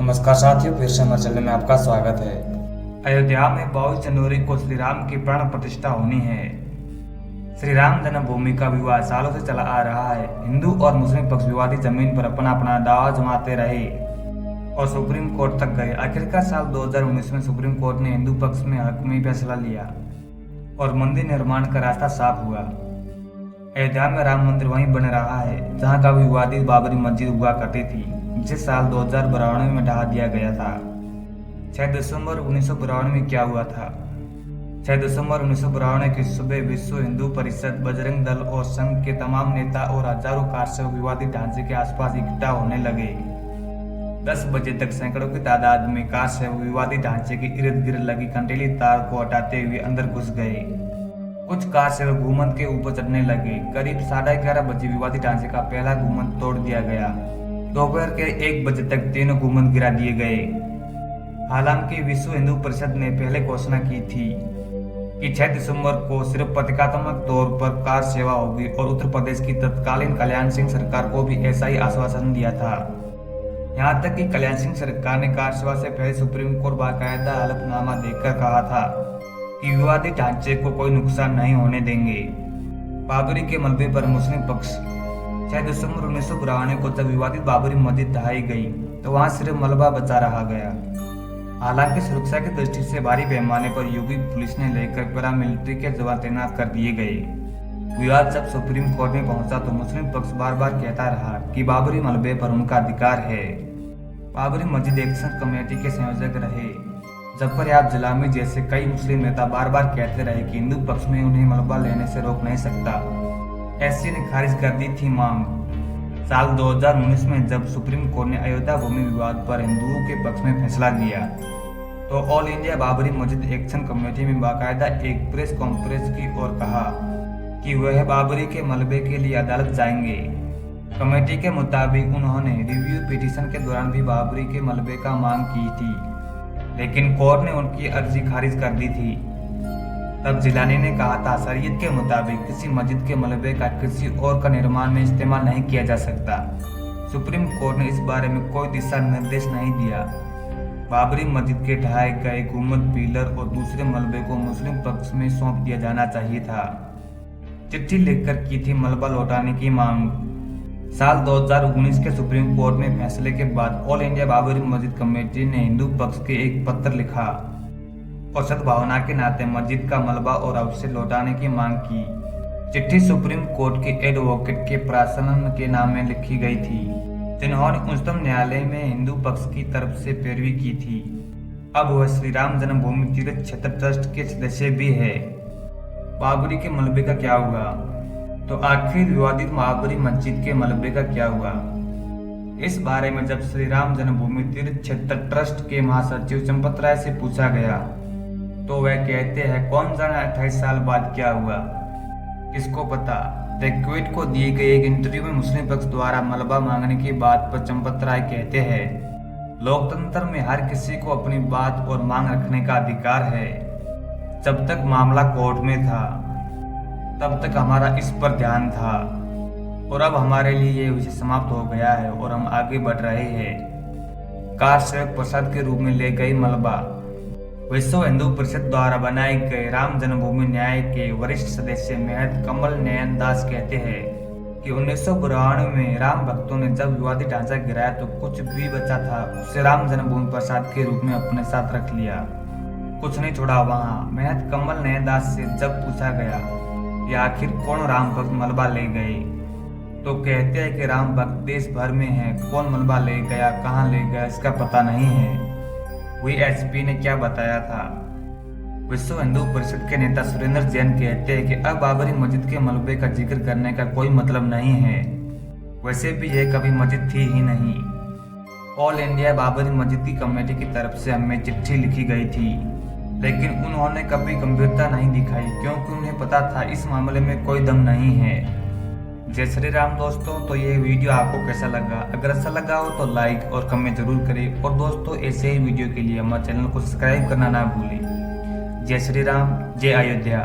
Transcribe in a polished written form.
नमस्कार साथियों, फिर से हमारे चैनल में आपका स्वागत है। अयोध्या में 22 जनवरी को श्री राम की प्राण प्रतिष्ठा होनी है। श्री राम जन्मभूमि का विवाद सालों से चला आ रहा है। हिंदू और मुस्लिम पक्ष विवादित जमीन पर अपना अपना दावा जमाते रहे और सुप्रीम कोर्ट तक गए। आखिरकार साल 2019 में सुप्रीम कोर्ट ने हिंदू पक्ष में हक में फैसला लिया और मंदिर निर्माण का रास्ता साफ हुआ। अयोध्या में राम मंदिर वहीं बन रहा है जहां का विवादित बाबरी मस्जिद हुआ करती थी, जिसे साल 2092 में ढहा दिया गया था। 6 दिसंबर 1992 में क्या हुआ था? 6 दिसंबर 1992 की सुबह विश्व हिंदू परिषद, बजरंग दल और संघ के तमाम नेता और हजारों कारसेवक विवादित ढांचे के आसपास इकट्ठा होने लगे। 10 बजे तक सैकड़ों की तादाद में कारसेवक विवादित ढांचे के इर्द गिर्द लगी कंटीली तार को हटाते हुए अंदर घुस गए। कुछ कारसेवक गुंबद के ऊपर चढ़ने लगे। करीब 11:30 बजे विवादित ढांचे का पहला गुंबद तोड़ दिया गया। दोपहर के 1 बजे तक तीनों गुंबद गिरा दिए गए। हालांकि विश्व हिंदू परिषद ने पहले घोषणा की थी कि 6 दिसंबर को सिर्फ प्रतीकात्मक तौर पर कार सेवा होगी और उत्तर प्रदेश की तत्कालीन कल्याण सिंह सरकार को भी ऐसा ही आश्वासन दिया था। यहाँ तक कि कल्याण सिंह सरकार ने कार सेवा से पहले सुप्रीम कोर्ट बाकायदा हलफनामा देकर कहा था कि विवादित ढांचे को कोई नुकसान नहीं होने देंगे। बाबरी के मलबे पर मुस्लिम पक्ष 6 दिसंबर 1992 को जब विवादित बाबरी मस्जिद ढहाई गई तो वहां सिर्फ मलबा बचा रहा गया। हालांकि सुरक्षा की दृष्टि से भारी पैमाने पर यूपी पुलिस ने लेकर पैरामिलिट्री के जवान तैनात कर दिए गए। विवाद जब सुप्रीम कोर्ट में पहुंचा तो मुस्लिम पक्ष बार बार कहता रहा कि बाबरी मलबे पर उनका अधिकार है। बाबरी मस्जिद एक्शन कमेटी के संयोजक रहे जफर याब जिलामी जैसे कई मुस्लिम नेता बार बार कहते रहे कि हिंदू पक्ष में उन्हें मलबा लेने से रोक नहीं सकता। एससी ने खारिज कर दी थी मांग। साल 2019 में जब सुप्रीम कोर्ट ने अयोध्या भूमि विवाद पर हिंदुओं के पक्ष में फैसला दिया तो ऑल इंडिया बाबरी मस्जिद एक्शन कमेटी में बाकायदा एक प्रेस कॉन्फ्रेंस की और कहा कि वह बाबरी के मलबे के लिए अदालत जाएंगे। कमेटी के मुताबिक उन्होंने रिव्यू पिटीशन के दौरान भी बाबरी के मलबे का मांग की थी, लेकिन कोर्ट ने उनकी अर्जी खारिज कर दी थी। तब जिलानी ने कहा था, शरीयत के मुताबिक किसी मस्जिद के मलबे का किसी और का निर्माण में इस्तेमाल नहीं किया जा सकता। सुप्रीम कोर्ट ने इस बारे में कोई दिशा निर्देश नहीं दिया। बाबरी मस्जिद के ढहाए गए गुंबद, पिलर और दूसरे मलबे को मुस्लिम पक्ष में सौंप दिया जाना चाहिए था। चिट्ठी लिखकर की थी मलबा लौटाने की मांग। साल 2019 के सुप्रीम कोर्ट में फैसले के बाद ऑल इंडिया बाबरी मस्जिद कमेटी ने हिंदू पक्ष के एक पत्र लिखा और सद्भावना के नाते मस्जिद का मलबा और अवशेष लौटाने की मांग की। चिट्ठी सुप्रीम कोर्ट के एडवोकेट के प्रासनन के नाम में लिखी गई थी, जिन्होंने उच्चतम न्यायालय में हिंदू पक्ष की तरफ से पैरवी की थी। अब वह श्री राम जन्मभूमि तीर्थ क्षेत्र ट्रस्ट के सदस्य भी है। बाबरी के मलबे का क्या हुआ? तो आखिर विवादित बाबरी मस्जिद के मलबे का क्या हुआ? इस बारे में जब श्री राम जन्मभूमि तीर्थ क्षेत्र ट्रस्ट के महासचिव चंपत राय से पूछा गया तो वह कहते हैं, कौन जाने 28 साल बाद क्या हुआ, किसको पता। द क्विट को दिए गए एक इंटरव्यू में मुस्लिम पक्ष द्वारा मलबा मांगने की बात पर चंपत राय कहते हैं, लोकतंत्र में हर किसी को अपनी बात और मांग रखने का अधिकार है। जब तक मामला कोर्ट में था तब तक हमारा इस पर ध्यान था और अब हमारे लिए ये विषय समाप्त हो गया है और हम आगे बढ़ रहे हैं। कार सेवक प्रसाद के रूप में ले गई मलबा। विश्व हिंदू परिषद द्वारा बनाए गए राम जन्मभूमि न्याय के वरिष्ठ सदस्य महंत कमल नयन दास कहते हैं कि 1992 में राम भक्तों ने जब विवादित ढांचा गिराया तो कुछ भी बचा था उसे राम जन्मभूमि प्रसाद के रूप में अपने साथ रख लिया, कुछ नहीं छोड़ा वहाँ। महंत कमल नयन दास से जब पूछा गया कि आखिर कौन राम भक्त मलबा ले गए तो कहते हैं कि राम भक्त देश भर में हैं, कौन मलबा ले गया, कहाँ ले गया, इसका पता नहीं है। वीएचपी ने क्या बताया था? विश्व हिंदू परिषद के नेता सुरेंद्र जैन कहते हैं कि अब बाबरी मस्जिद के मलबे का जिक्र करने का कोई मतलब नहीं है, वैसे भी यह कभी मस्जिद थी ही नहीं। ऑल इंडिया बाबरी मस्जिद की कमेटी की तरफ से हमें चिट्ठी लिखी गई थी, लेकिन उन्होंने कभी गंभीरता नहीं दिखाई क्योंकि उन्हें पता था इस मामले में कोई दम नहीं है। जय श्री राम दोस्तों। तो ये वीडियो आपको कैसा लगा? अगर अच्छा लगा हो तो लाइक और कमेंट जरूर करें और दोस्तों ऐसे ही वीडियो के लिए हमारे चैनल को सब्सक्राइब करना ना भूलें। जय श्री राम, जय अयोध्या।